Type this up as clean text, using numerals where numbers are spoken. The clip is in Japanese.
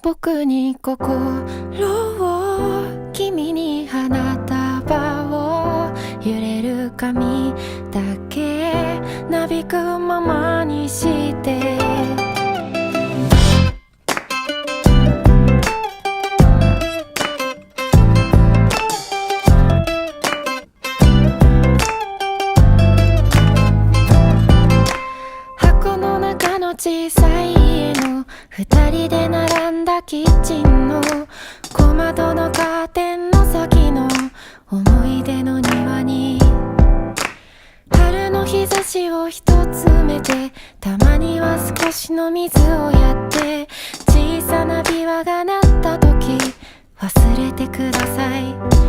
僕に心を、君に花束を、揺れる髪だけなびくままにして箱の中の小さい家の二人で並んだキッチンの小窓のカーテンの先の思い出の庭に春の日差しを一つ埋めて、たまには少しの水をやって、小さな琵琶が鳴った時忘れてください。